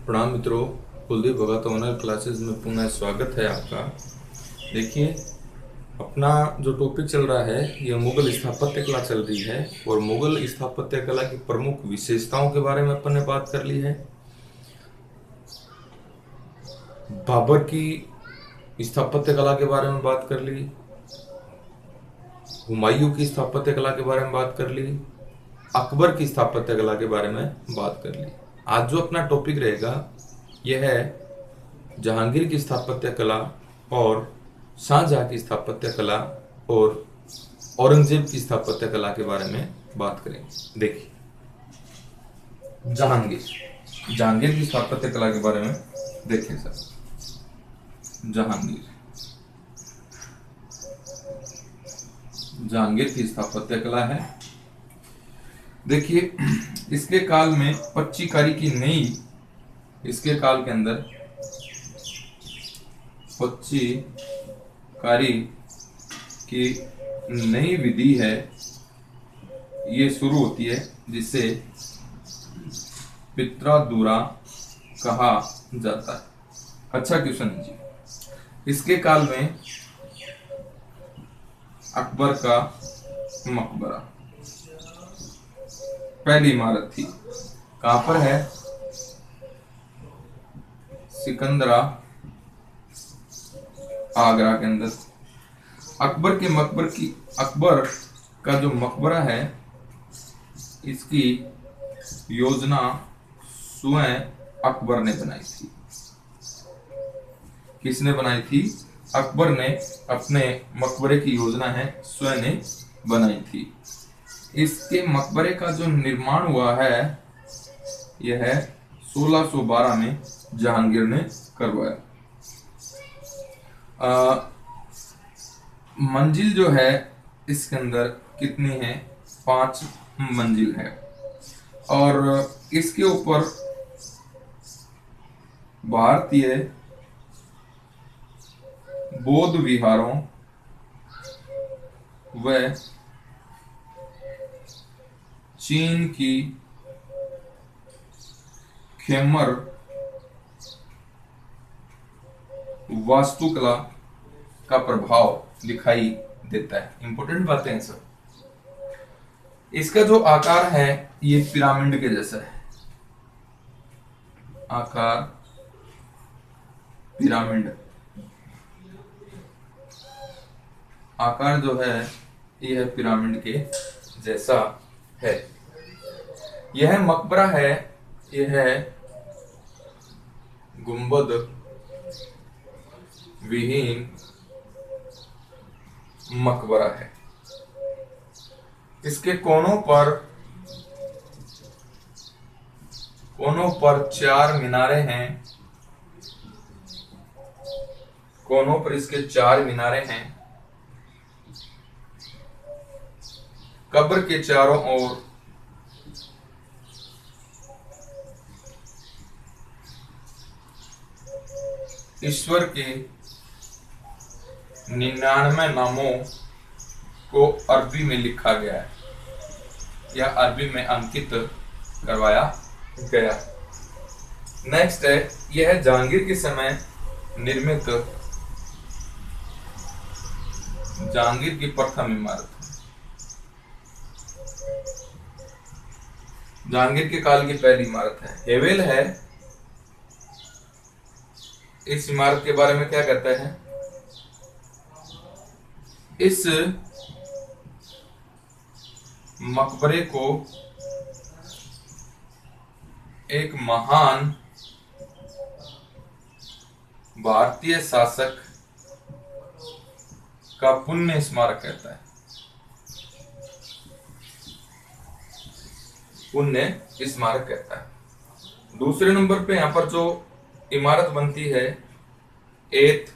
प्रणाम मित्रों, कुलदीप भगत online classes में पुनः स्वागत है आपका। देखिए, अपना जो टॉपिक चल रहा है यह मुगल स्थापत्य कला चल रही है और मुगल स्थापत्य कला की प्रमुख विशेषताओं के बारे में अपन ने बात कर ली है। बाबर की स्थापत्य कला के बारे में बात कर ली, हुमायूं की स्थापत्य कला के बारे में बात कर ली, अकबर की स्थापत्य कला के बारे में बात कर ली। आज जो अपना टॉपिक रहेगा यह है जहांगीर की स्थापत्य कला और शाहजहां की स्थापत्य कला और औरंगजेब की स्थापत्य कला के बारे में बात करेंगे। देखिए, जहांगीर की स्थापत्य कला के बारे में देखिए सर। जहांगीर की स्थापत्य कला है। देखिए, इसके काल में पच्चीकारी की नई, इसके काल के अंदर पच्चीकारी की नई विधि है, ये शुरू होती है जिसे पित्रादुरा कहा जाता है। अच्छा क्वेश्चन जी। इसके काल में अकबर का मकबरा पहली इमारत थी, कहां पर है? सिकंदरा, आगरा के अंदर। अकबर का जो मकबरा है इसकी योजना स्वयं अकबर ने बनाई थी। किसने बनाई थी? अकबर ने अपने मकबरे की योजना है स्वयं ने बनाई थी। इसके मकबरे का जो निर्माण हुआ है यह 1612 में जहांगीर ने करवाया। मंजिल जो है इसके अंदर कितनी है? 5 मंजिल है और इसके ऊपर भारतीय बौद्ध विहारों व चीन की खेमर वास्तुकला का प्रभाव दिखाई देता है। इंपॉर्टेंट बातें हैं सर। इसका जो आकार है ये पिरामिड के जैसा है। आकार पिरामिड, आकार जो है यह पिरामिड के जैसा है। यह मकबरा है, यह गुंबद विहीन मकबरा है। इसके कोनों पर 4 मीनारे हैं। कोनों पर इसके 4 मीनारे हैं। कब्र के चारों ओर ईश्वर के 99 नामों को अरबी में लिखा गया है या अरबी में अंकित करवाया गया। नेक्स्ट है, यह जहांगीर के समय निर्मित जहांगीर की प्रथम इमारत है। जहांगीर के काल की पहली इमारत है। हेवेल है। इस इमारत के बारे में क्या कहता है? इस मकबरे को एक महान भारतीय शासक का पुण्य स्मारक कहता है। पुण्य स्मारक कहता है। दूसरे नंबर पे यहां पर जो इमारत बनती है एत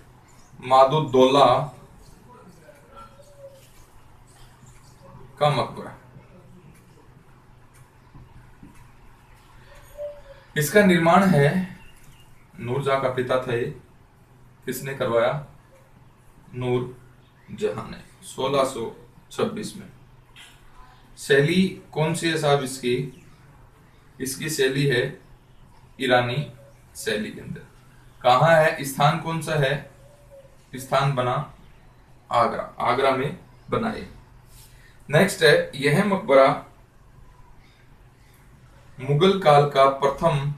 मादुद्दौला का मकबरा। इसका निर्माण है, नूरजहां का पिता था ये। किसने करवाया? नूरजहां ने 1626 में। शैली कौन सी है साहब इसकी? इसकी शैली है ईरानी शैली के अंदर। कहाँ है, स्थान कौन सा है, स्थान बना आगरा, आगरा में बनाए। नेक्स्ट है, यह मकबरा मुगल काल का प्रथम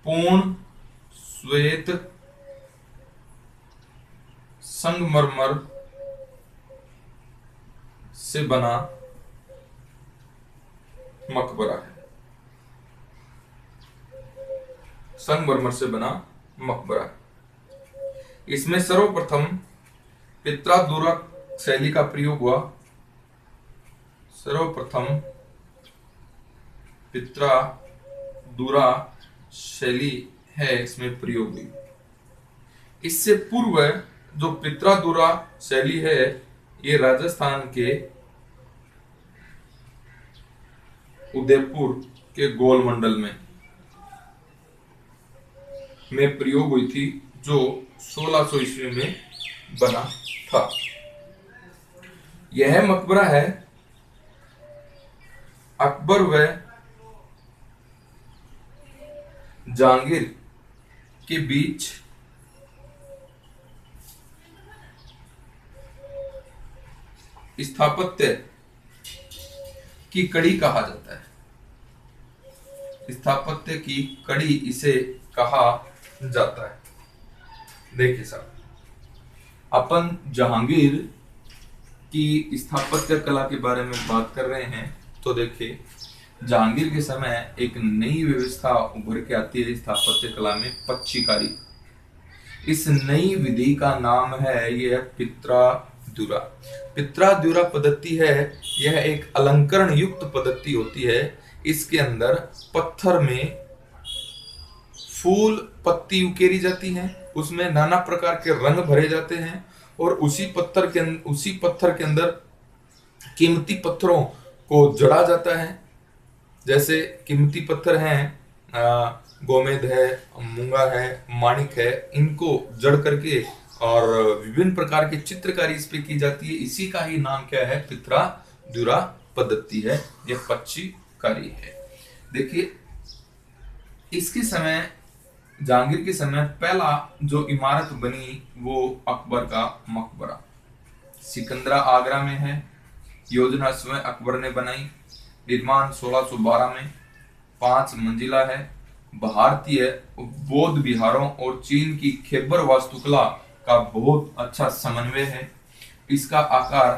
पूर्ण श्वेत संगमरमर से बना मकबरा है। संगमरमर से बना मकबरा। इसमें सर्वप्रथम पित्रादुरा शैली का प्रयोग हुआ। सर्वप्रथम पित्रादुरा शैली है, इसमें प्रयोग हुई। इससे पूर्व जो पित्रादुरा शैली है, ये राजस्थान के उदयपुर के गोलमंडल में प्रयोग हुई थी, जो 1600 ईस्वी में बना था। यह मकबरा है अकबर व जहांगीर के बीच स्थापत्य की कड़ी कहा जाता है। स्थापत्य की कड़ी इसे कहा जाता है। देखिए साहब, अपन जहांगीर की स्थापत्य कला के बारे में बात कर रहे हैं, तो देखिए जहांगीर के समय एक नई व्यवस्था उभर के आती है स्थापत्य कला में, पच्चीकारी। इस नई विधि का नाम है यह पित्रादुरा। पित्रादुरा पद्धति है, यह एक अलंकरण युक्त पद्धति होती है। इसके अंदर पत्थर में फूल पत्ती उकेरी जाती हैं, उसमें नाना प्रकार के रंग भरे जाते हैं, और उसी पत्थर के अंदर कीमती पत्थरों को जड़ा जाता है। जैसे कीमती पत्थर हैं, गोमेद है, मूंगा है, माणिक है, इनको जड़ करके और विभिन्न प्रकार की चित्रकारी इस पे की जाती है। इसी का ही नाम क्या है, पित्रादुरा पद्धति है, यह पच्चीकारी है। देखिए इसके समय, जहांगीर के समय पहला जो इमारत बनी वो अकबर का मकबरा सिकंदरा आगरा में है। योजना स्वयं अकबर ने बनाई। निर्माण 1612 में, 5 मंजिला है। भारतीय बौद्ध विहारों और चीन की खैबर वास्तुकला का बहुत अच्छा समन्वय है। इसका आकार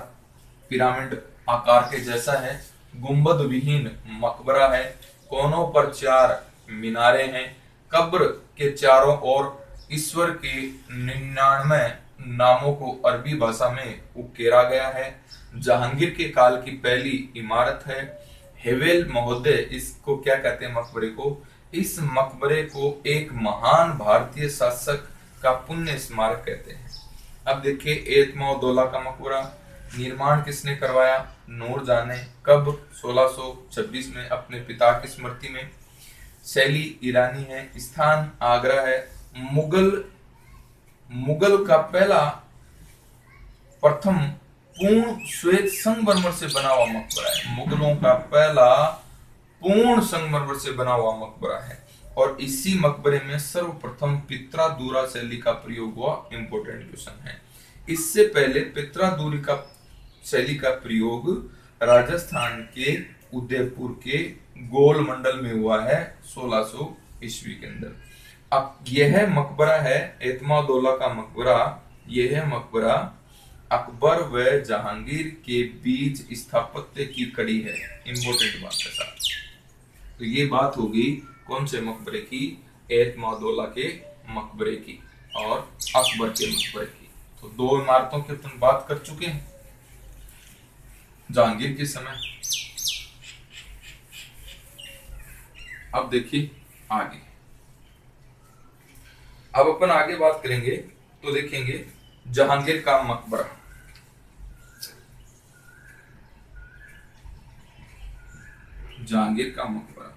पिरामिड आकार के जैसा है। गुंबद विहीन मकबरा है। कोनों पर 4 मीनारे हैं। कब्र के चारों ओर ईश्वर के 99 नामों को अरबी भाषा में उकेरा गया है। जहांगीर के काल की पहली इमारत है। हेवेल महोदय इसको क्या कहते हैं, मकबरे को, इस मकबरे को एक महान भारतीय शासक का पुण्य स्मारक कहते हैं। अब देखिए एतमाउद्दौला का मकबरा निर्माण किसने करवाया, नूरजहां ने। कब, 1626 में, अपने पिता की स्मृति में। शैली ईरानी है। स्थान आगरा है। मुगल का पहला प्रथम पूर्ण श्वेत संगमरमर से बना हुआ मकबरा है। मुगलों का पहला पूर्ण संगमरमर से बना हुआ मकबरा है। और इसी मकबरे में सर्वप्रथम पित्रादुरा शैली का प्रयोग हुआ। इंपोर्टेंट क्वेश्चन है। इससे पहले पित्रादुरी का शैली का प्रयोग राजस्थान के उदयपुर के गोलमंडल में हुआ है 1600 ईस्वी के अंदर। अब यह मकबरा है एतमाउद्दौला का मकबरा। यह मकबरा अकबर व जहांगीर के बीच स्थापत्य की कड़ी है। इंपोर्टेंट बात के साथ, तो ये बात होगी कौन से मकबरे की, एतमाउद्दौला के मकबरे की और अकबर के मकबरे की। तो 2 इमारतों की अपन बात कर चुके हैं जहांगीर के समय। अब देखिए आगे, अब अपन आगे बात करेंगे तो देखेंगे जहांगीर का मकबरा। जहांगीर का मकबरा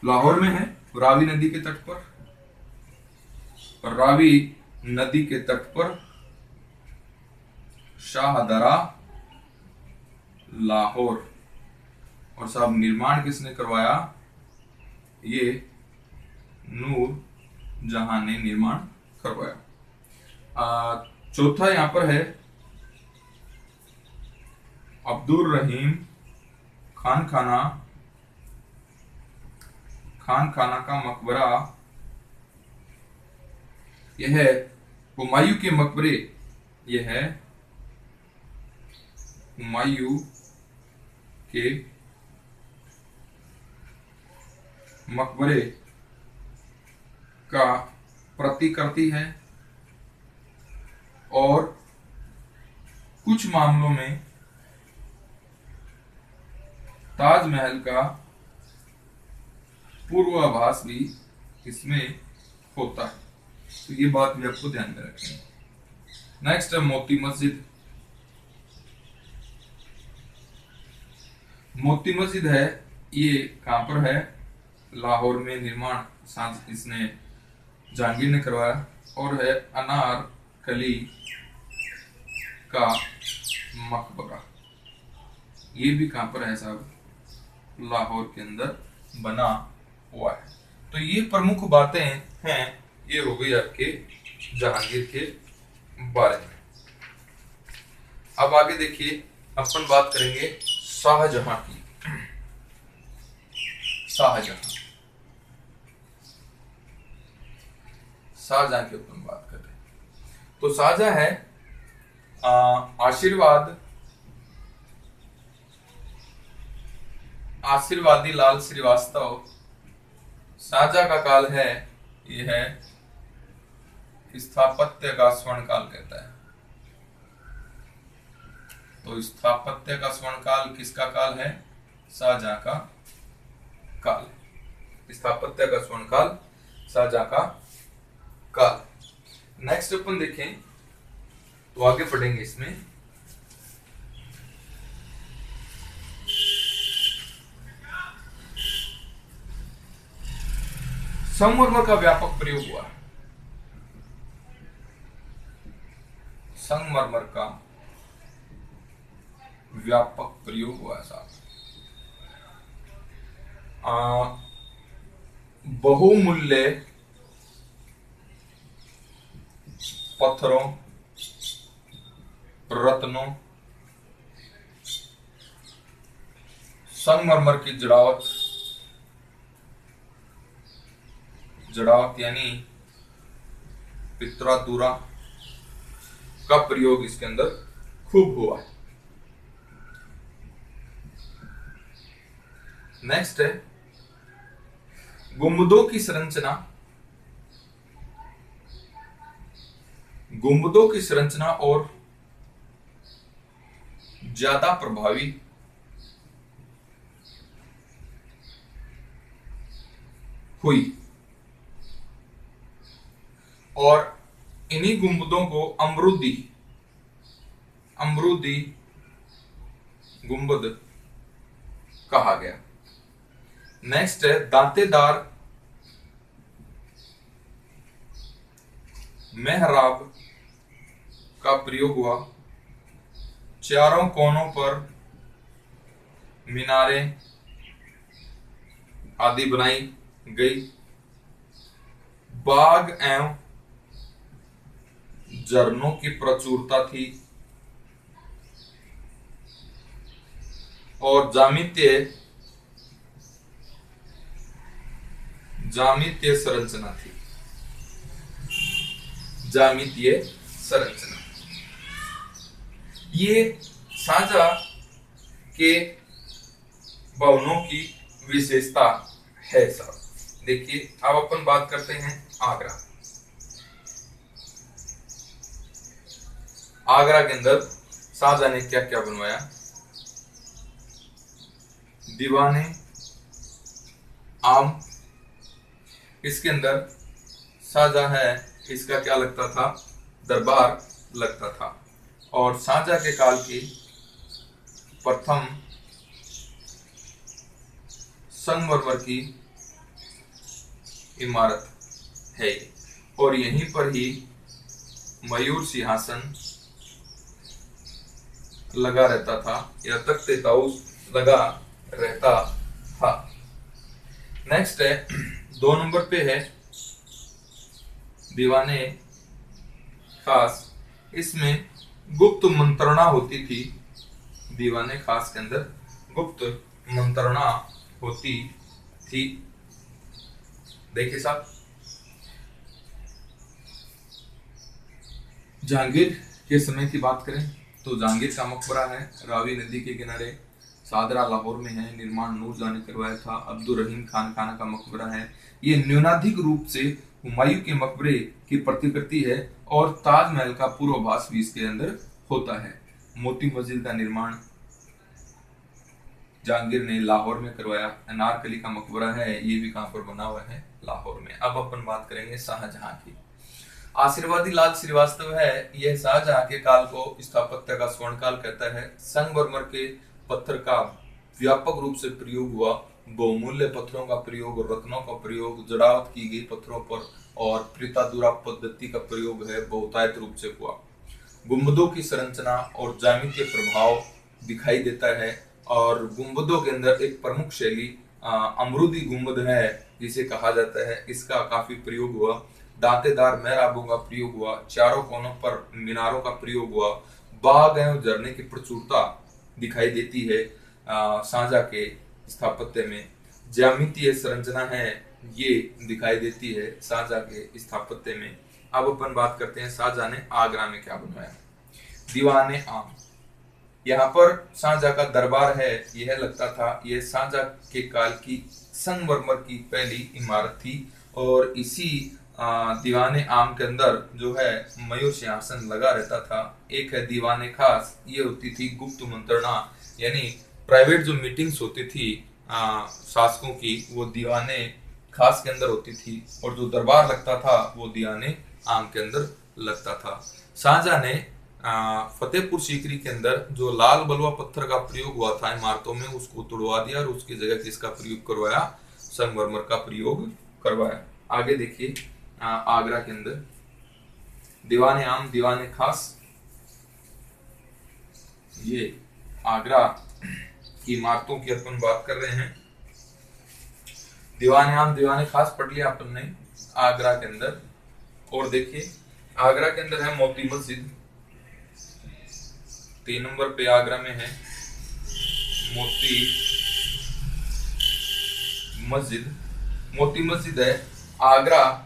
लाहौर में है, रावी नदी के तट पर। रावी नदी के तट पर शाहदरा, लाहौर और साहब निर्माण किसने करवाया? ये नूर जहां ने निर्माण करवाया। चौथा यहां पर है अब्दुल रहीम खान खाना का मकबरा। यह है हुमायूं के मकबरे, यह है हुमायूं के मकबरे का प्रतिकृति है और कुछ मामलों में ताजमहल का पूर्वाभास भी इसमें होता है। तो ये बात भी आपको ध्यान में रखनी है। नेक्स्ट है मोती मस्जिद। मोती मस्जिद है, ये कहां पर है? लाहौर में निर्माण इसने जहांगीर ने करवाया और है अनारकली का मकबरा। ये भी कहां पर है साहब? लाहौर के अंदर बना हुआ है। तो ये प्रमुख बातें हैं, ये हो गई आपके जहांगीर के बारे में। अब आगे देखिए, अपन बात करेंगे शाहजहां की। शाहजहां की अपन बात कर रहे हैं। तो शाहजहां है आशीर्वादी लाल श्रीवास्तव। शाहजहां का काल है, यह है स्थापत्य का स्वर्ण काल कहता है। तो स्थापत्य का स्वर्ण काल किसका काल है? शाहजहां का काल। स्थापत्य का स्वर्ण काल शाहजहां का काल। नेक्स्ट अपन देखें तो आगे पढ़ेंगे इसमें। संगमरमर का व्यापक प्रयोग हुआ। संगमरमर का व्यापक प्रयोग हुआ साहब। बहुमूल्य पत्थरों, रत्नों, संगमरमर की जड़ावत यानी पित्रा का प्रयोग इसके अंदर खूब हुआ है। नेक्स्ट है गुंबदों की संरचना और ज्यादा प्रभावी हुई और इन्हीं गुंबदों को अमरूदी गुंबद कहा गया। नेक्स्ट है दांतेदार मेहराब का प्रयोग हुआ। चारों कोनों पर मीनारें आदि बनाई गई। बाग एवं झरनों की प्रचुरता थी और ज्यामितीय संरचना थी। ज्यामितीय संरचना ये शाहजहां के भवनों की विशेषता है साहब। देखिए, अब अपन बात करते हैं आगरा। आगरा के अंदर शाहजहां ने क्या क्या बनवाया? दीवाने आम, इसके अंदर शाहजहां है, इसका क्या लगता था? दरबार लगता था। और शाहजहां के काल की प्रथम संगमरमर की इमारत है और यहीं पर ही मयूर सिंहासन लगा रहता था या तख्ते ताऊस लगा रहता था। नेक्स्ट है 2 नंबर पे है दीवाने खास। इसमें गुप्त मंत्रणा होती थी। दीवाने खास के अंदर गुप्त मंत्रणा होती थी। देखिए साहब, जहांगीर के समय की बात करें तो जहांगीर का मकबरा है रावी नदी के किनारे, सादरा लाहौर में है। निर्माण नूरजहां ने करवाया था। अब्दुल रहीम खान खाना का मकबरा है। ये न्यूनाधिक रूप से हुमायूं के मकबरे की प्रतिकृति है और ताजमहल का पूर्वाभास भी इसके अंदर होता है। मोती मस्जिद का निर्माण जहांगीर ने लाहौर में करवाया। अनारकली का मकबरा है, ये भी कहां पर बना हुआ है? लाहौर में। अब अपन बात करेंगे शाहजहां की। आशीर्वादी लाल श्रीवास्तव है, यह शाहजहां के काल को स्थापत्य का स्वर्णकाल कहता है। संगमरमर के पत्थर का व्यापक रूप से प्रयोग हुआ। बहुमूल्य पत्थरों का प्रयोग, रत्नों का प्रयोग, जड़ावत की गई पत्थरों पर और प्रीतादुरा पद्धति का प्रयोग है बहुतायत रूप से हुआ। गुंबदों की संरचना और ज्यामितीय प्रभाव दिखाई देता है और गुंबदों के अंदर एक प्रमुख शैली अमरूदी गुंबद है जिसे कहा जाता है, इसका काफी प्रयोग हुआ। दांतेदार मेहराबों का प्रयोग हुआ। चारों कोनों पर मीनारों का प्रयोग हुआ। बाग एवं झरने की प्रचुरता दिखाई देती है शाहजहां के स्थापत्य में। ज्यामितीय संरचना है ये दिखाई देती है शाहजहां के स्थापत्य में। अब अपन बात करते हैं शाहजहां ने आगरा में क्या बनवाया। दीवाने आम, यहाँ पर शाहजहां का दरबार है। यह लगता था यह शाहजहां के काल की संगमरमर की पहली इमारत थी और इसी दीवाने आम के अंदर जो है मयूर सिंहासन लगा रहता था। एक है दीवाने खास, ये होती थी गुप्त मंत्रणा, यानी प्राइवेट जो मीटिंग्स होती थी शासकों की वो दीवाने खास के अंदर होती थी और जो दरबार लगता था वो दीवाने आम के अंदर लगता था। शाहजहां ने फतेहपुर सीकरी के अंदर जो लाल बलुआ पत्थर का प्रयोग हुआ था इमारतों में उसको तोड़वा दिया और उसकी जगह किसका प्रयोग करवाया? संगमरमर का प्रयोग करवाया। आगे देखिए आगरा के अंदर दीवाने आम दीवाने खास, ये आगरा की इमारतों की अपन बात कर रहे हैं। दीवाने आम दीवाने खास पढ़ लिया अपन ने आगरा के अंदर। और देखिए आगरा के अंदर है मोती मस्जिद। 3 नंबर पे आगरा में है मोती मस्जिद। मोती मस्जिद है आगरा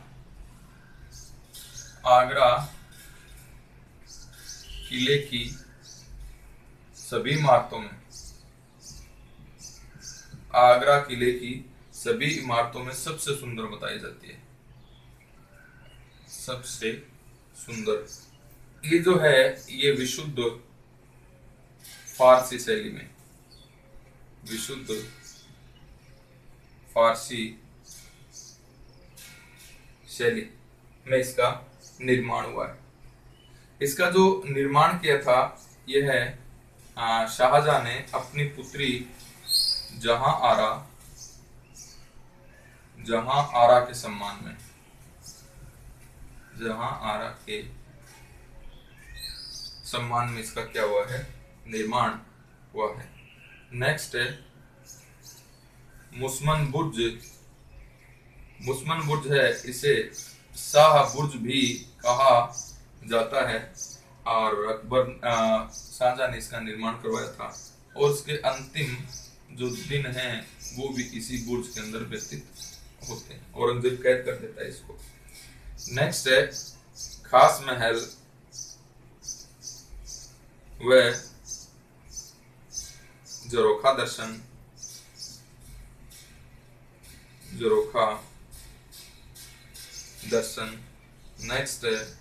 किले की सभी इमारतों में, आगरा किले की सभी इमारतों में सबसे सुंदर बताई जाती है। सबसे सुंदर ये जो है ये विशुद्ध फारसी शैली में, विशुद्ध फारसी शैली में इसका निर्माण हुआ है। इसका जो निर्माण किया था यह है शाहजहां ने अपनी पुत्री जहां आरा के सम्मान में, जहां आरा के सम्मान में इसका क्या हुआ है? निर्माण हुआ है। नेक्स्ट है मुसमन बुर्ज। मुसमन बुर्ज है, इसे शाह बुर्ज भी कहा जाता है और अकबर शाहजहां ने इसका निर्माण करवाया था और इसके अंतिम जो दिन हैं वो भी इसी बुर्ज के अंदर व्यतीत होते हैं। औरंगजेब कैद कर देता है इसको। नेक्स्ट है खास महल व झरोखा दर्शन। झरोखा दर्शन। नेक्स्ट है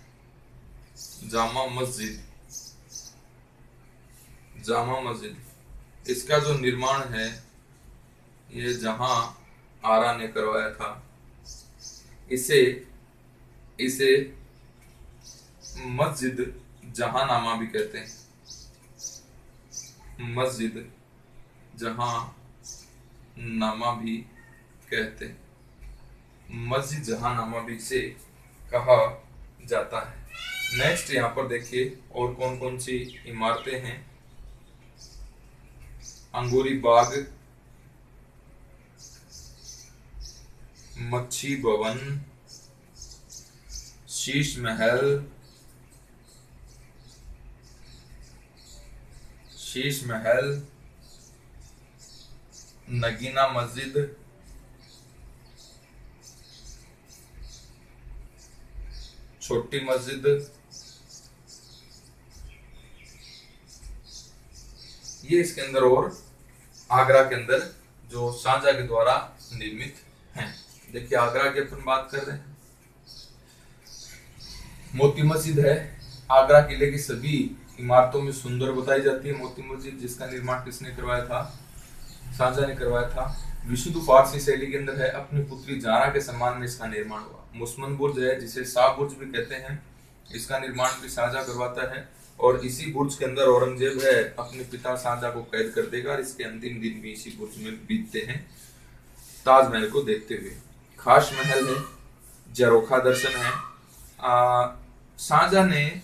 जामा मस्जिद। जामा मस्जिद इसका जो निर्माण है ये जहां आरा ने करवाया था। इसे मस्जिद जहांनामा भी कहते हैं। मस्जिद जहांनामा भी कहते हैं। मस्जिद जहांनामा भी से कहा जाता है। नेक्स्ट यहाँ पर देखिए और कौन कौन सी इमारतें हैं। अंगूरी बाग मच्छी भवन, शीश महल, नगीना मस्जिद, छोटी मस्जिद, ये इसके अंदर, और आगरा के अंदर जो शाहजहां के द्वारा निर्मित हैं। देखिए आगरा की अपन बात कर रहे हैं। मोती मस्जिद है, आगरा किले की सभी इमारतों में सुंदर बताई जाती है मोती मस्जिद, जिसका निर्माण किसने करवाया था? शाहजहां ने करवाया था। विशुद्ध फारसी शैली के अंदर है, अपनी पुत्री जारा के सम्मान में इसका निर्माण हुआ। मुस्मन बुर्ज है, जिसे शाह बुर्ज भी कहते हैं, इसका निर्माण भी शाहजहां करवाता है। और इसी बुर्ज के अंदर औरंगजेब है अपने पिता शाहजहां को कैद कर देगा, और इसके अंतिम दिन भी इसी बुर्ज में बीतते हैं ताजमहल को देखते हुए। खास महल है, झरोखा दर्शन है। शाहजहां ने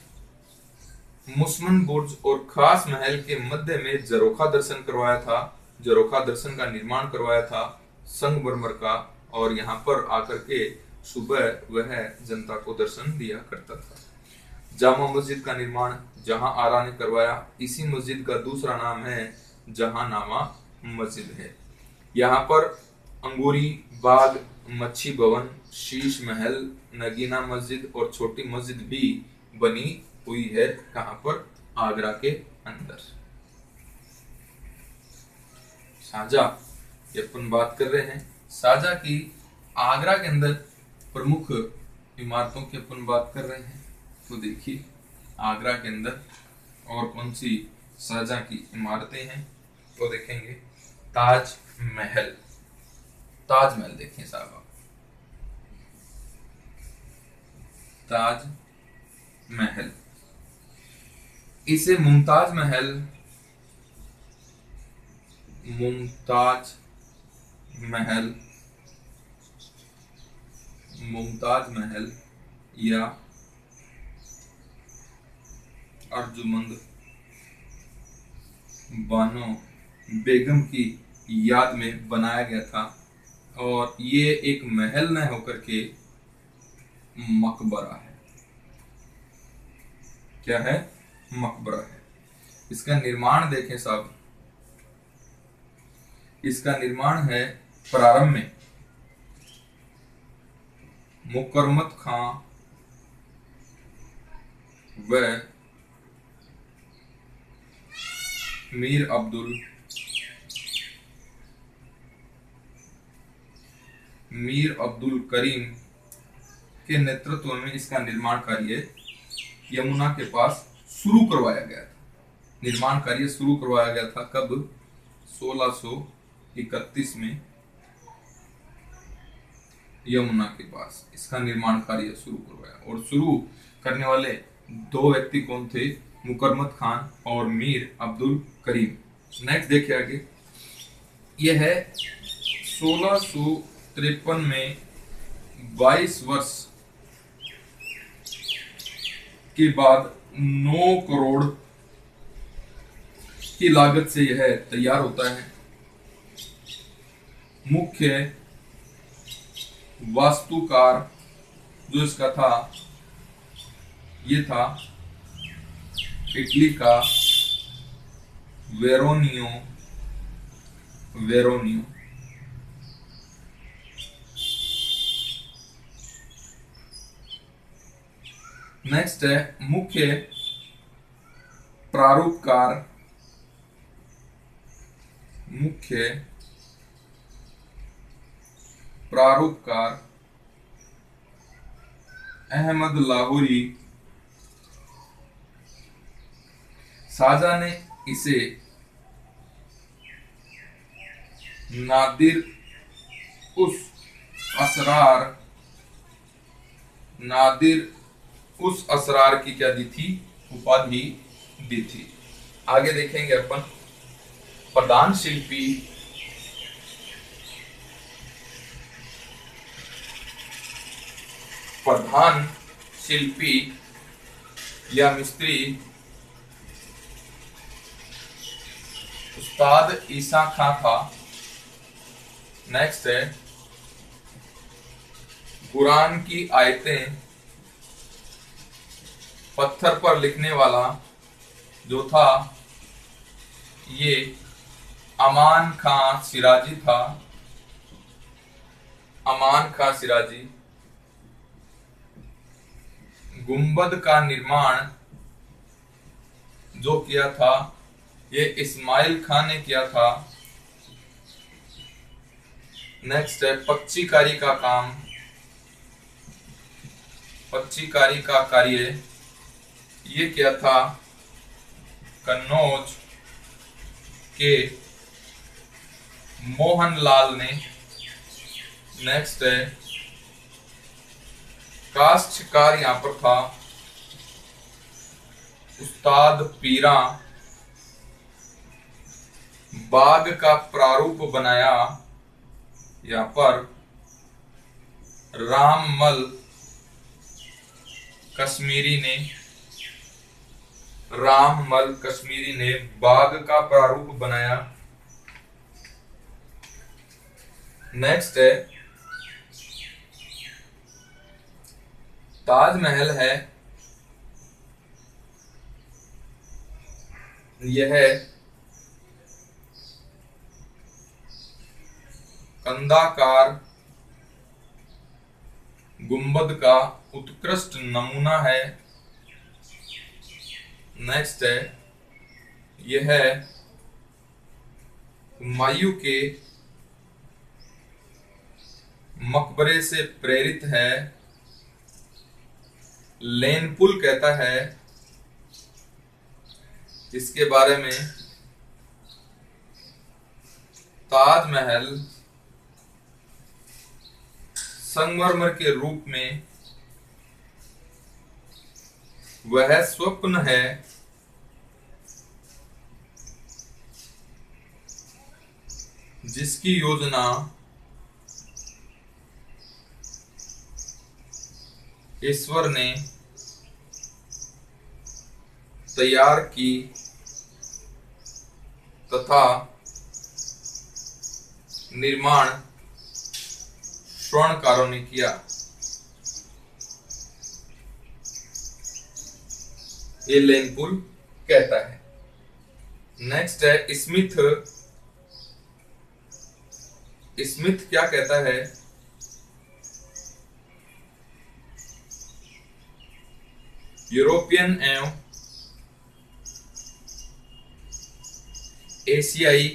मुस्मन बुर्ज और खास महल के मध्य में झरोखा दर्शन करवाया था। झरोखा दर्शन का निर्माण करवाया था संगमरमर का, और यहाँ पर आकर के सुबह वह जनता को दर्शन दिया करता था। जामा मस्जिद का निर्माण जहां आरा ने करवाया। इसी मस्जिद का दूसरा नाम है जहांनामा मस्जिद है। यहाँ पर अंगूरी बाग, मच्छी भवन, शीश महल, नगीना मस्जिद और छोटी मस्जिद भी बनी हुई है। कहां पर? आगरा के अंदर। शाहजहां की अपन बात कर रहे हैं। शाहजहां की आगरा के अंदर प्रमुख इमारतों की अपन बात कर रहे हैं। तो देखिए आगरा के अंदर और कौन सी शाहजहां की इमारतें हैं, तो देखेंगे ताजमहल। ताजमहल देखें साहब, ताजमहल, इसे मुमताज महल, मुमताज महल या अर्जुमंद बानो बेगम की याद में बनाया गया था। और ये एक महल न होकर के मकबरा है। क्या है? मकबरा है। इसका निर्माण देखें साहब, इसका निर्माण है प्रारंभ में मुकरमत खां व मीर अब्दुल करीम के नेतृत्व में इसका निर्माण कार्य यमुना के पास शुरू करवाया गया था। निर्माण कार्य शुरू करवाया गया था कब? 1631 में यमुना के पास इसका निर्माण कार्य शुरू करवाया। और शुरू करने वाले दो व्यक्ति कौन थे? मुकरमत खान और मीर अब्दुल करीम। नेक्स्ट देखिए आगे, यह है 1653 में 22 वर्ष के बाद 9 करोड़ की लागत से यह तैयार होता है। मुख्य वास्तुकार जो इसका था, ये था इटली का वेरोनियो। नेक्स्ट है मुख्य प्रारूपकार, अहमद लाहौरी। शाहजहां ने इसे नादिर उस असरार की क्या दी थी? उपाधि दी थी। आगे देखेंगे अपन प्रधान शिल्पी या मिस्त्री उस्ताद ईसा खां था। नेक्स्ट है कुरान की आयतें पत्थर पर लिखने वाला जो था ये अमान खां सिराजी था। अमान खां सिराजी। गुंबद का निर्माण जो किया था ये इस्माइल खान ने किया था। नेक्स्ट है पच्चीकारी का काम। पच्चीकारी का कार्य ये किया था कन्नौज के मोहनलाल ने। नेक्स्ट है काश्तकार यहां पर था उस्ताद पीरा। बाग का प्रारूप बनाया यहां पर राममल कश्मीरी ने। राममल कश्मीरी ने बाग का प्रारूप बनाया। नेक्स्ट है ताजमहल है यह कंदाकार गुंबद का उत्कृष्ट नमूना है। नेक्स्ट है यह हुमायूं के मकबरे से प्रेरित है। लेनपुल कहता है इसके बारे में ताजमहल संगमरमर के रूप में वह स्वप्न है जिसकी योजना ईश्वर ने तैयार की तथा निर्माण स्वर्णकारों ने किया। ये लेनपुल कहता है। नेक्स्ट है स्मिथ। स्मिथ क्या कहता है यूरोपियन एवं एशियाई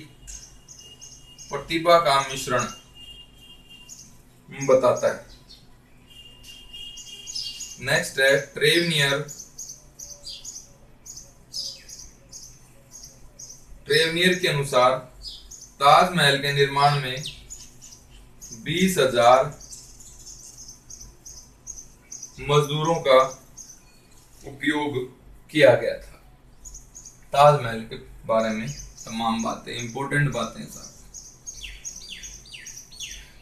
प्रतिभा का मिश्रण बताता है। नेक्स्ट है ट्रेवनियर। ट्रेवनियर के अनुसार ताजमहल के निर्माण में 20,000 मजदूरों का उपयोग किया गया था। ताजमहल के बारे में तमाम बातें इंपॉर्टेंट बातें साहब।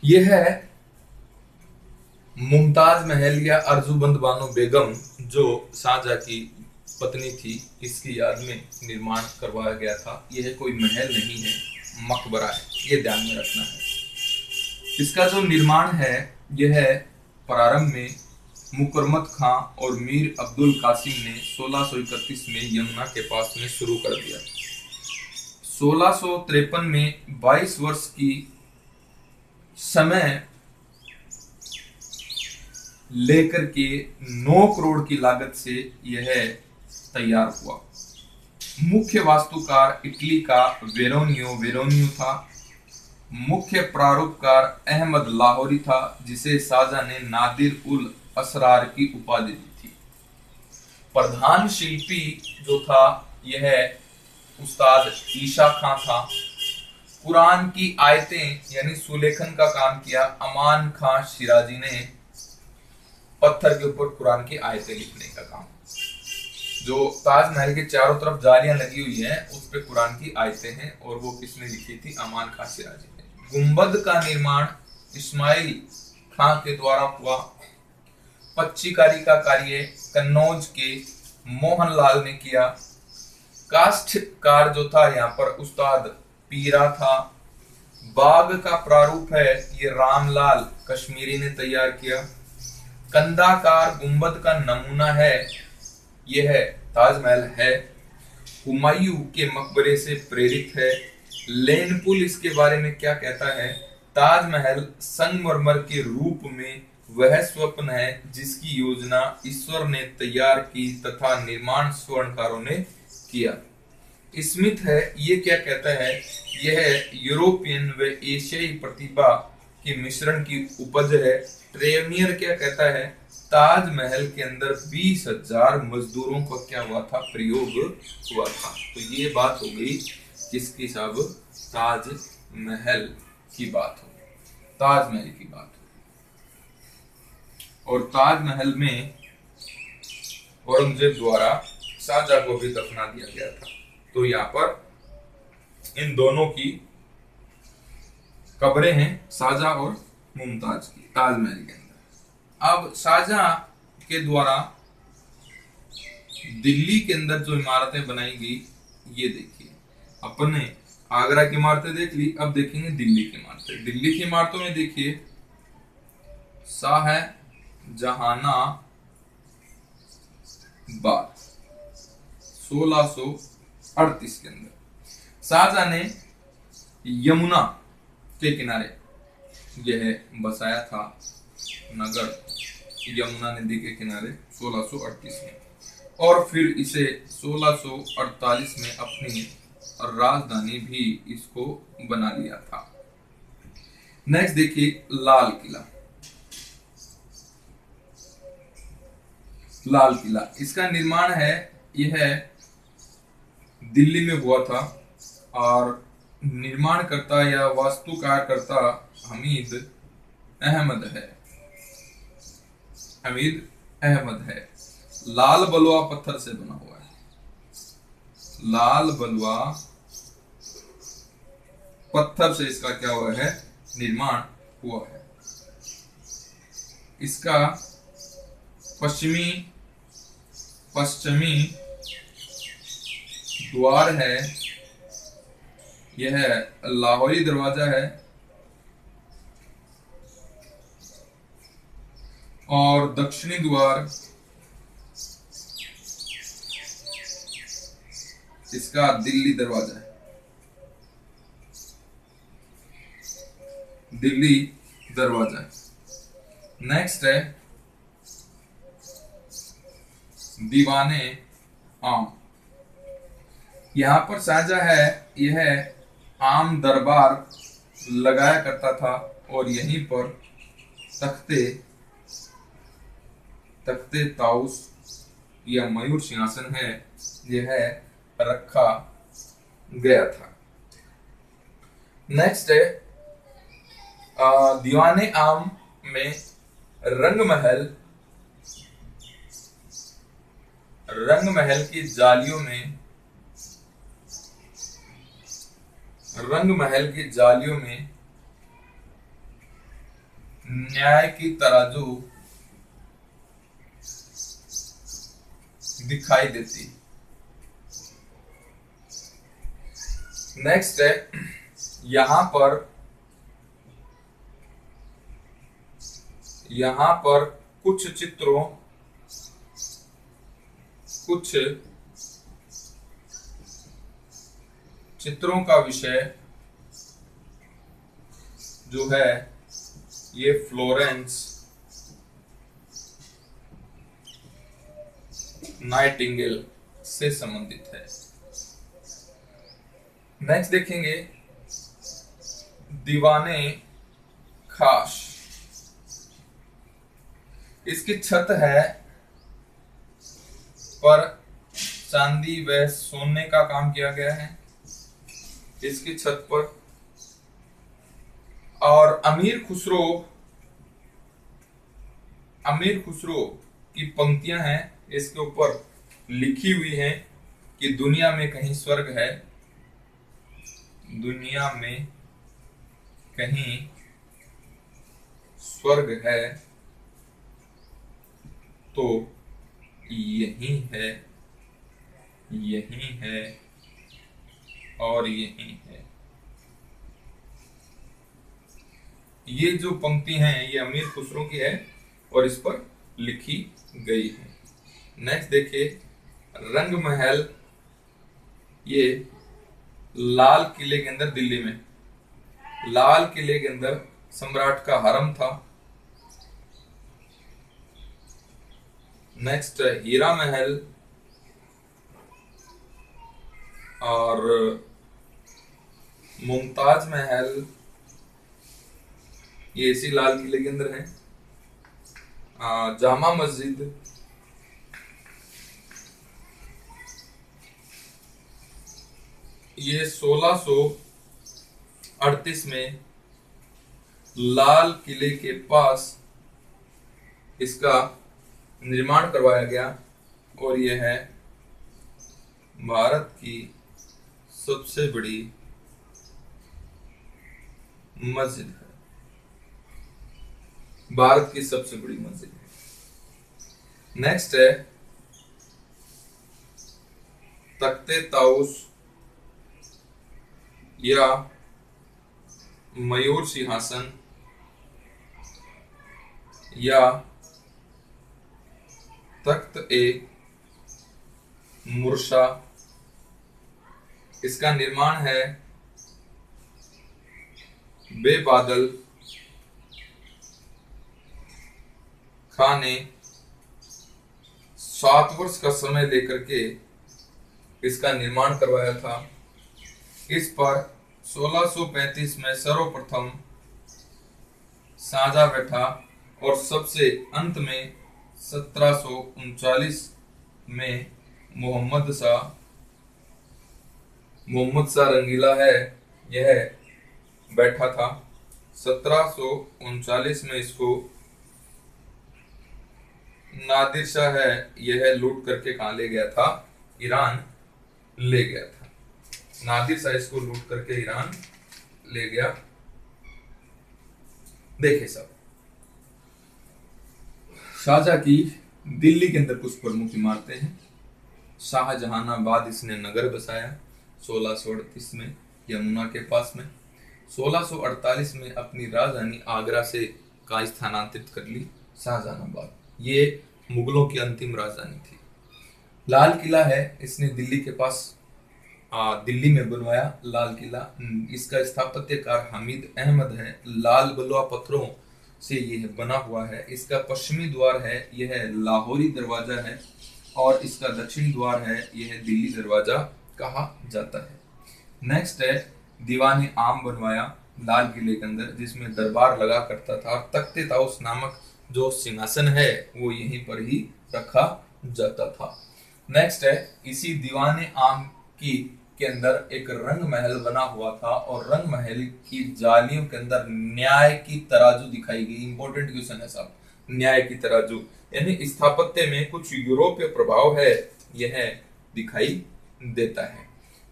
यह है मुमताज महल या अर्जुबंद बानो बेगम जो शाहजहां की पत्नी थी, इसकी याद में निर्माण करवाया गया था। यह कोई महल नहीं है, मकबरा है, ये ध्यान में रखना है। इसका जो निर्माण है यह प्रारंभ में मुकरमत खां और मीर अब्दुल कासिम ने 1631 में यमुना के पास में शुरू कर दिया। 1653 में 22 वर्ष की समय लेकर के 9 करोड़ की लागत से यह तैयार हुआ। मुख्य वास्तुकार इटली का वेरोनियो था। मुख्य प्रारूपकार अहमद लाहौरी था जिसे शाहजहां ने नादिर उल असरार की उपाधि दी थी। प्रधान शिल्पी जो था यह उस्ताद ईशा खां था। कुरान की आयतें यानी सुलेखन का काम किया अमान खां शिराजी ने। पत्थर के ऊपर कुरान की आयतें लिखने का काम। जो ताजमहल के चारों तरफ जालियां लगी हुई हैं उस पे कुरान की आयतें हैं और वो किसने लिखी थी? अमान खां शिराजी ने। गुंबद का निर्माण इस्माइल खां के द्वारा हुआ। पच्चीकारी का कार्य कन्नौज के मोहनलाल ने किया। काष्ठकार जो था यहाँ पर उस्ताद पीरा था। बाग का प्रारूप है ये रामलाल कश्मीरी ने तैयार किया। कंदाकार गुंबद का नमूना है, यह ताजमहल है। हुमायूं के मकबरे से प्रेरित है। लेनपुल इसके बारे में क्या कहता है? ताजमहल संगमरमर के रूप में वह स्वप्न है जिसकी योजना ईश्वर ने तैयार की तथा निर्माण स्वर्णकारों ने किया। स्मिथ है, ये क्या कहता है? यह यूरोपियन व एशियाई प्रतिभा के मिश्रण की उपज है। ट्रेमियर क्या कहता है? ताजमहल के अंदर 20,000 मजदूरों का क्या हुआ था? प्रयोग हुआ था। तो ये बात हो गई किसकी साहब? ताजमहल की बात हो गई, ताजमहल की बात हो गई। और ताजमहल में औरंगजेब द्वारा शाहजहां को भी दफना दिया गया था। तो यहाँ पर इन दोनों की कब्रें हैं, शाहजहां और मुमताज की, ताजमहल के अंदर। अब शाहजहां के द्वारा दिल्ली के अंदर जो इमारतें बनाई गई, ये देखिए, अपने आगरा की इमारतें देख ली, अब देखेंगे दिल्ली की इमारतें। दिल्ली की इमारतों में देखिए, शाहजहानाबाद 1638 के अंदर शाहजहां ने यमुना के किनारे यह बसाया था नगर, यमुना नदी के किनारे 1638 में, और फिर इसे 1648 में अपनी राजधानी भी इसको बना लिया था। नेक्स्ट देखिए, लाल किला। लाल किला, इसका निर्माण है, यह दिल्ली में हुआ था और निर्माणकर्ता या वास्तुकारकर्ता हमीद अहमद है। हमीद अहमद है। लाल बलुआ पत्थर से बना हुआ है। लाल बलुआ पत्थर से इसका क्या हुआ है? निर्माण हुआ है। इसका पश्चिमी द्वार है, यह लाहौरी दरवाजा है, और दक्षिणी द्वार इसका दिल्ली दरवाजा है, दिल्ली दरवाजा है। नेक्स्ट है दीवाने आम। यहां पर शाहजहां है, यह आम दरबार लगाया करता था और यहीं पर तख्ते ताउस या मयूर सिंहासन है, यह रखा गया था। नेक्स्ट है दीवाने आम में रंगमहल की जालियों में न्याय की तराजू दिखाई देती। नेक्स्ट है, यहां पर कुछ चित्रों का विषय जो है ये फ्लोरेंस नाइटिंगेल से संबंधित है। नेक्स्ट देखेंगे दीवाने खास। इसकी छत है पर चांदी व सोने का काम किया गया है इसकी छत पर। और अमीर खुसरो की पंक्तियां हैं, इसके ऊपर लिखी हुई हैं कि दुनिया में कहीं स्वर्ग है, दुनिया में कहीं स्वर्ग है तो यही है, यही है और यही है। ये जो पंक्ति हैं ये अमीर खुसरो की है और इस पर लिखी गई है। नेक्स्ट देखिए रंग महल, ये लाल किले के अंदर, दिल्ली में लाल किले के अंदर सम्राट का हरम था। नेक्स्ट हीरा महल और मुमताज महल, ये इसी लाल किले के अंदर है। जामा मस्जिद, ये 1638 में लाल किले के पास इसका निर्माण करवाया गया और यह है भारत की सबसे बड़ी मस्जिद है, भारत की सबसे बड़ी मस्जिद है। नेक्स्ट है तख्ते ताउस या मयूर सिंहासन या तख्त ए मुर्शा, इसका निर्माण है बेबादल खां ने 7 वर्ष का समय लेकर के इसका निर्माण करवाया था। इस पर 1635 में सर्वप्रथम शाहजहां बैठा और सबसे अंत में 1739 में मोहम्मद शाह रंगीला है, यह बैठा था। 1739 में इसको नादिर शाह है, यह लूट करके कहां ले गया था, ईरान ले गया था। नादिर शाह इसको लूट करके ईरान ले गया। देखे सब शाहजहां की दिल्ली के अंदर कुछ प्रमुख इमारतें हैं। शाहजहानाबाद इसने नगर बसाया 1638 में यमुना के पास में। 1648 में अपनी राजधानी आगरा से का स्थानांतरित कर ली शाहजहानाबाद, ये मुगलों की अंतिम राजधानी थी। लाल किला है, इसने दिल्ली के पास दिल्ली में बनवाया लाल किला। इसका स्थापत्यकार हमीद अहमद है। लाल बलुआ पत्थरों से यह बना हुआ है। इसका पश्चिमी द्वार है, यह लाहौरी दरवाजा है और इसका दक्षिणी द्वार है, यह दिल्ली दरवाजा कहा जाता है। नेक्स्ट है दीवान आम बनवाया लाल किले के अंदर, जिसमें दरबार लगा करता था और तख्ते ताउस नामक जो सिंहासन है वो यहीं पर ही रखा जाता था। नेक्स्ट है इसी दीवान आम के अंदर एक रंग महल बना हुआ था और रंग महल की जालियों के अंदर न्याय की तराजू दिखाई गई। इंपॉर्टेंट क्वेश्चन है साहब, न्याय की तराजू, यानी स्थापत्य में कुछ यूरोपीय प्रभाव है, यह दिखाई देता है।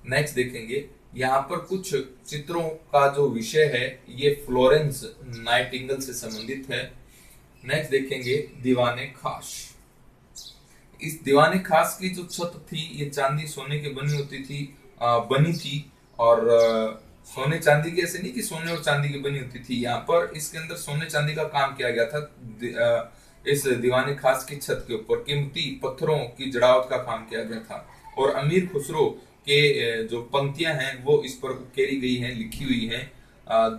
नेक्स्ट देखेंगे यहाँ पर कुछ चित्रों का जो विषय है ये फ्लोरेंस नाइटिंगेल से संबंधित है। नेक्स्ट देखेंगे दीवाने खास। इस दीवाने खास की जो छत थी ये चांदी सोने की बनी थी और सोने चांदी की, ऐसे नहीं कि सोने और चांदी की बनी होती थी, यहाँ पर इसके अंदर सोने चांदी का काम किया गया था। इस दीवाने खास की छत के ऊपर कीमती पत्थरों की जड़ावट का काम किया गया था और अमीर खुसरो के जो पंक्तियां हैं वो इस पर उकेरी गई हैं, लिखी हुई हैं।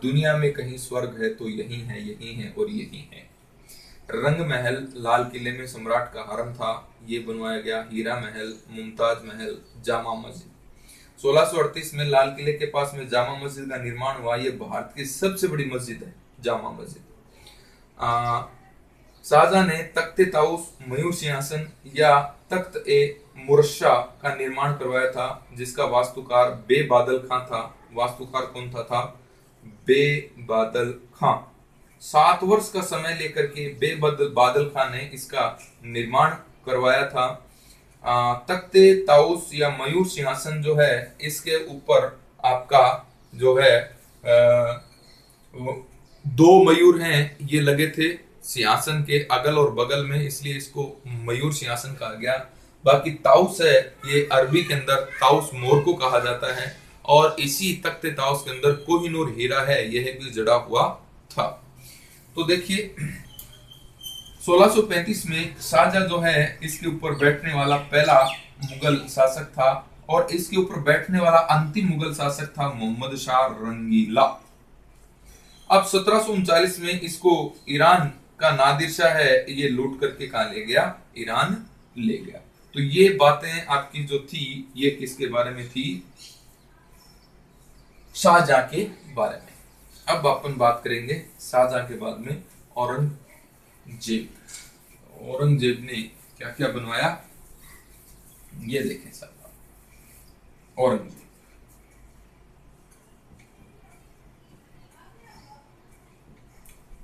दुनिया में कहीं स्वर्ग है तो यही है, यही है और यही है। रंग महल लाल किले में सम्राट का हरम था, ये बनवाया गया। हीरा महल, मुमताज महल, जामा मस्जिद। 1638 में लाल किले के पास में जामा मस्जिद का निर्माण हुआ, ये भारत की सबसे बड़ी मस्जिद है जामा मस्जिद। शाहजहां ने तख्ते ताउस, मयूर सिंहासन या तख्त ए मुर्शा का निर्माण करवाया था, जिसका वास्तुकार बेबादल खां था। वास्तुकार कौन था? बेबादल खां। 7 वर्ष का समय लेकर के बेबादल खां ने इसका निर्माण करवाया था। तख्ते ताउस या मयूर सिंहासन जो है इसके ऊपर आपका जो है 2 मयूर हैं, ये लगे थे सिंहासन के अगल और बगल में, इसलिए इसको मयूर सिंहासन कहा गया। बाकी ताउस है, ये अरबी के अंदर ताउस मोर को कहा जाता है और इसी तख्ते ताउस के अंदर कोहिनूर हीरा है, यह भी जड़ा हुआ था। तो देखिए 1635 में शाहजहां जो है इसके ऊपर बैठने वाला पहला मुगल शासक था, और इसके ऊपर बैठने वाला अंतिम मुगल शासक था मोहम्मद शाह रंगीला। अब 1739 में इसको ईरान का नादिर शाह है ये लूट करके कहां ले गया, ईरान ले गया। तो ये बातें आपकी जो थी ये किसके बारे में थी, शाहजहां के बारे में। अब अपन बात करेंगे शाहजहां के बाद में औरंगजेब। औरंगजेब ने क्या क्या बनवाया ये देखें साहब। औरंगजेब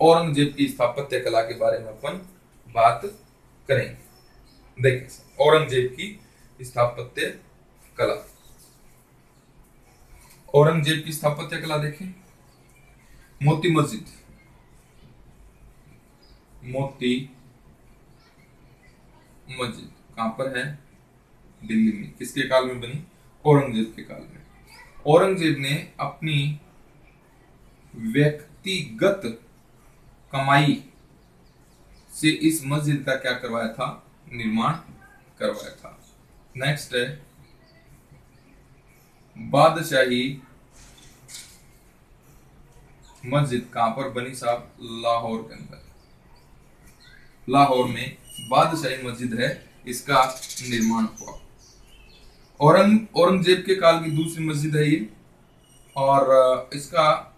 औरंगजेब की स्थापत्य कला के बारे में अपन बात करेंगे। देखिए औरंगजेब की स्थापत्य कला, औरंगजेब की स्थापत्य कला देखें। मोती मस्जिद, मोती मस्जिद कहां पर है, दिल्ली में। किसके काल में बनी, औरंगजेब के काल में। औरंगजेब ने अपनी व्यक्तिगत कमाई से इस मस्जिद का क्या करवाया था, निर्माण करवाया था। नेक्स्ट है बादशाही मस्जिद, कहां पर बनी साहब, लाहौर के अंदर। लाहौर में बादशाही मस्जिद है, इसका निर्माण हुआ। औरंगजेब के काल की दूसरी मस्जिद है ये, और इसका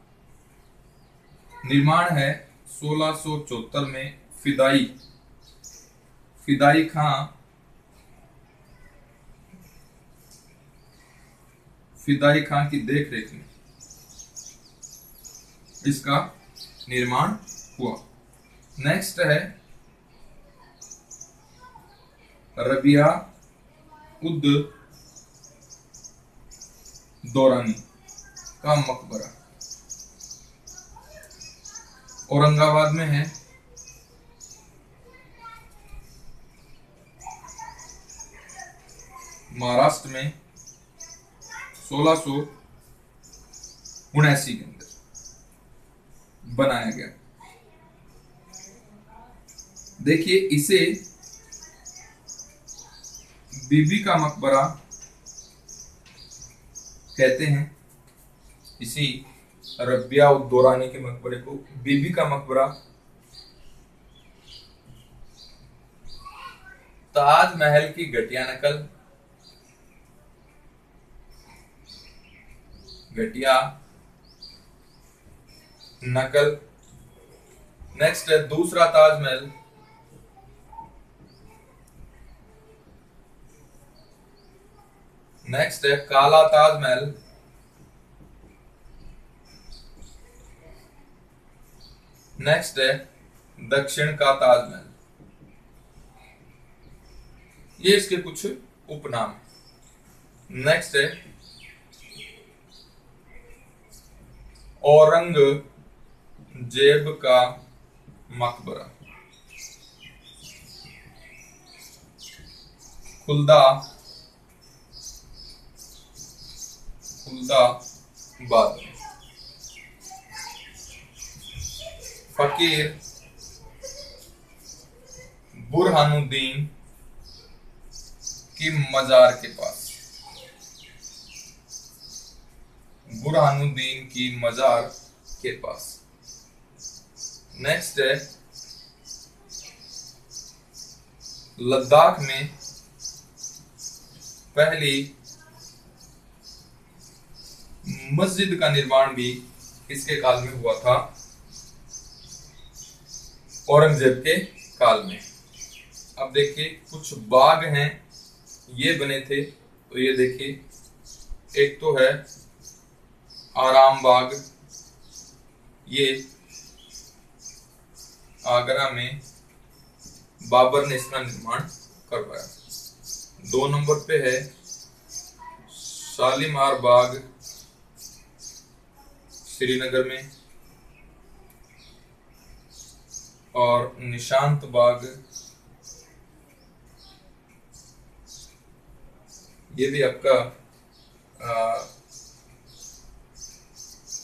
निर्माण है 1674 में फिदाई खां की देखरेख में इसका निर्माण हुआ। नेक्स्ट है रबिया उद दौरानी का मकबरा, औरंगाबाद में है। महाराष्ट्र में 1679 के अंदर बनाया गया। देखिए इसे बीबी का मकबरा कहते हैं, इसी रबिया उद दौरानी के मकबरे को बीबी का मकबरा। ताजमहल की घटिया नकल। नेक्स्ट है दूसरा ताजमहल, नेक्स्ट है काला ताजमहल, नेक्स्ट है दक्षिण का ताजमहल। ये इसके कुछ उपनाम। नेक्स्ट है औरंगजेब का मकबरा, खुलदाबाद। फकीर बुरहानुद्दीन की मजार के पास, बुरहानुद्दीन की मजार के पास। नेक्स्ट है लद्दाख में पहली मस्जिद का निर्माण भी किसके काल में हुआ था, औरंगजेब के काल में। अब देखिए कुछ बाग हैं ये बने थे, तो ये देखिए एक तो है आराम बाग, ये आगरा में बाबर ने इसका निर्माण करवाया। 2 नंबर पे है शालीमार बाग श्रीनगर में, और निशांत बाग ये भी आपका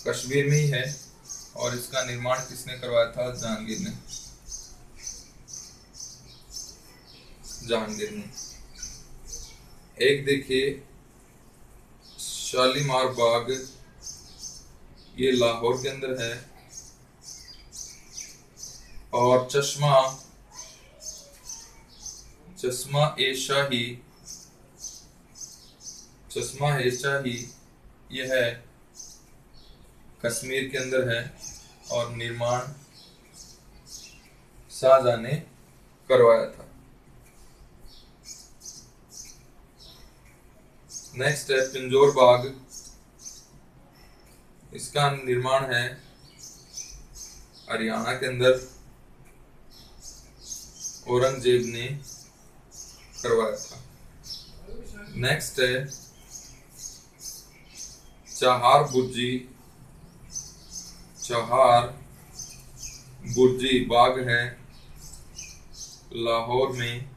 कश्मीर में ही है, और इसका निर्माण किसने करवाया था, जहांगीर ने। जहांगीर ने। एक देखिए शालीमार बाग, ये लाहौर के अंदर है, और चश्मा ए शाही ये है कश्मीर के अंदर है, और निर्माण शाहजहां ने करवाया था। नेक्स्ट है पिंजौर बाग, इसका निर्माण है हरियाणा के अंदर, औरंगजेब ने करवाया था। नेक्स्ट है चहार बुर्जी बाग है, लाहौर में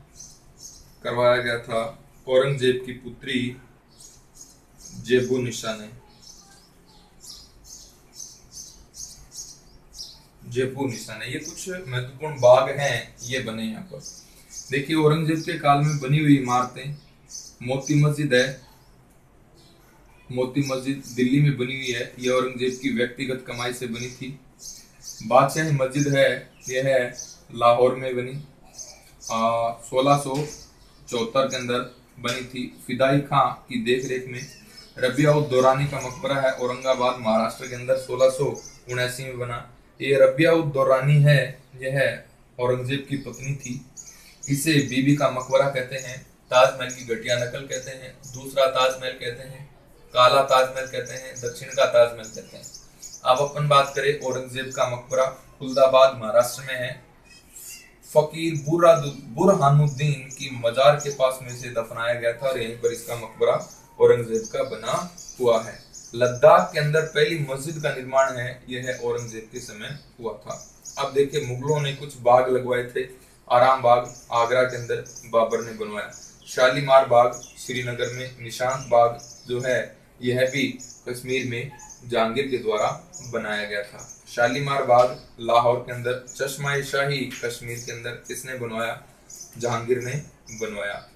करवाया गया था औरंगजेब की पुत्री जेबू निशा ने। ये कुछ महत्वपूर्ण बाग हैं, ये बने यहाँ पर। देखिए औरंगजेब के काल में बनी हुई इमारतें, मोती मस्जिद है, मोती मस्जिद दिल्ली में बनी हुई है, यह औरंगजेब की व्यक्तिगत कमाई से बनी थी। बादशाही मस्जिद है, यह है लाहौर में बनी, 1674 के अंदर बनी थी, फिदाई खां की देखरेख में। रबिया-उद दौरानी का मकबरा है औरंगाबाद महाराष्ट्र के अंदर, 1679 में बना। ये रबिया-उद दौरानी है, यह औरंगजेब की पत्नी थी। इसे बीबी का मकबरा कहते हैं, ताजमहल की घटिया नकल कहते हैं, दूसरा ताजमहल कहते हैं, काला ताजमहल कहते हैं, दक्षिण का ताजमहल कहते हैं। अब अपन बात करें औरंगजेब का मकबरा खुलदाबाद महाराष्ट्र में है। फकीर बुरहानुद्दीन की मजार के पास में से दफनाया गया था, और यहीं पर इसका मकबरा औरंगजेब का बना हुआ है। लद्दाख के अंदर पहली मस्जिद का निर्माण है, यह औरंगजेब के समय हुआ था। अब देखिए मुगलों ने कुछ बाग लगवाए थे। आराम बाग आगरा के अंदर बाबर ने बनवाया। शालीमार बाग श्रीनगर में, निशांत बाग जो है यह भी कश्मीर में जहांगीर के द्वारा बनाया गया था। शालीमार बाग लाहौर के अंदर, चश्मा-ए-शाही कश्मीर के अंदर किसने बनवाया? जहांगीर ने बनवाया।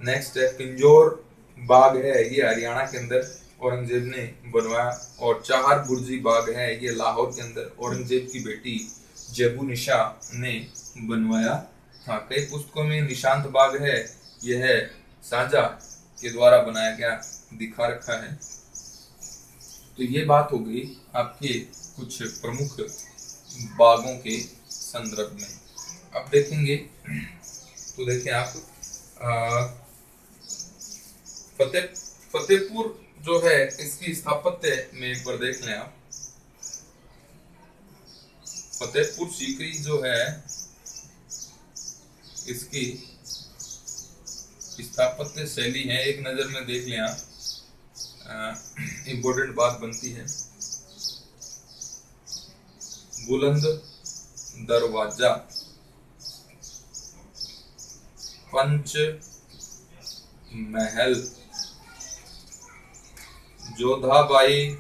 नेक्स्ट है पिंजौर बाग है, ये हरियाणा के अंदर औरंगजेब ने बनवाया। और चहार बुर्जी बाग है, ये लाहौर के अंदर औरंगजेब की बेटी जेबू निशा ने बनवाया था। कई पुस्तकों में निशांत बाग है, यह शाहजहां के द्वारा बनाया गया दिखा रखा है। तो ये बात हो गई आपके कुछ प्रमुख बागों के संदर्भ में। अब देखेंगे तो देखिए आप फतेहपुर जो है इसकी स्थापत्य में एक बार देख लें आप। फतेहपुर सीकरी जो है इसकी स्थापत्य शैली है, एक नजर में देख लें आप। इम्पोर्टेंट बात बनती है। बुलंद दरवाजा, पंच महल, जोधाबाई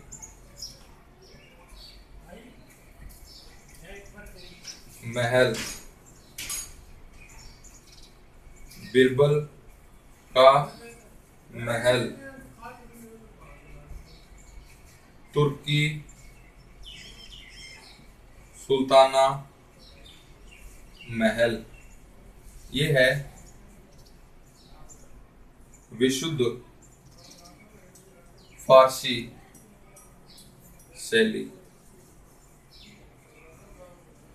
महल, बिरबल का महल, तुर्की सुल्ताना महल, ये है विशुद्ध फारसी शैली।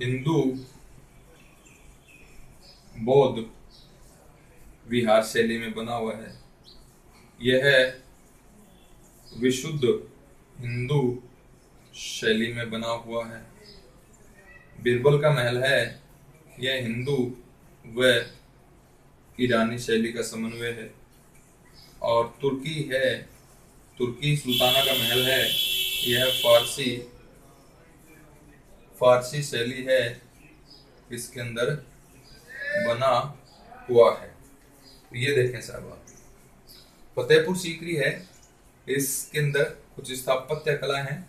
हिंदू बौद्ध विहार शैली में बना हुआ है। यह विशुद्ध हिंदू शैली में बना हुआ है। बिरबल का महल है, यह हिंदू व ईरानी शैली का समन्वय है। और तुर्की है, तुर्की सुल्ताना का महल है, यह फारसी शैली है, इसके अंदर बना हुआ है। तो ये देखें साहब आप, फतेहपुर सीकरी है, इसके अंदर कुछ स्थापत्य कला है,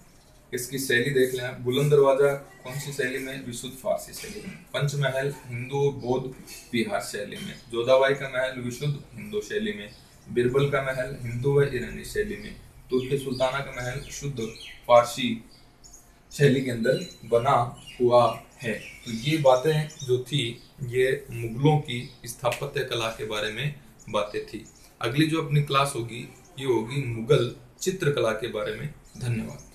इसकी शैली देख लें। बुलंद दरवाजा कौन सी शैली में? विशुद्ध फारसी शैली में। पंचमहल हिंदू बौद्ध बिहार शैली में। जोधाबाई का महल विशुद्ध हिंदू शैली में। बिरबल का महल हिंदू व ईरानी शैली में। तुर्की सुल्ताना का महल शुद्ध फारसी शैली के अंदर बना हुआ है। तो ये बातें जो थी ये मुगलों की स्थापत्य कला के बारे में बातें थी। अगली जो अपनी क्लास होगी ये होगी मुगल चित्रकला के बारे में। धन्यवाद।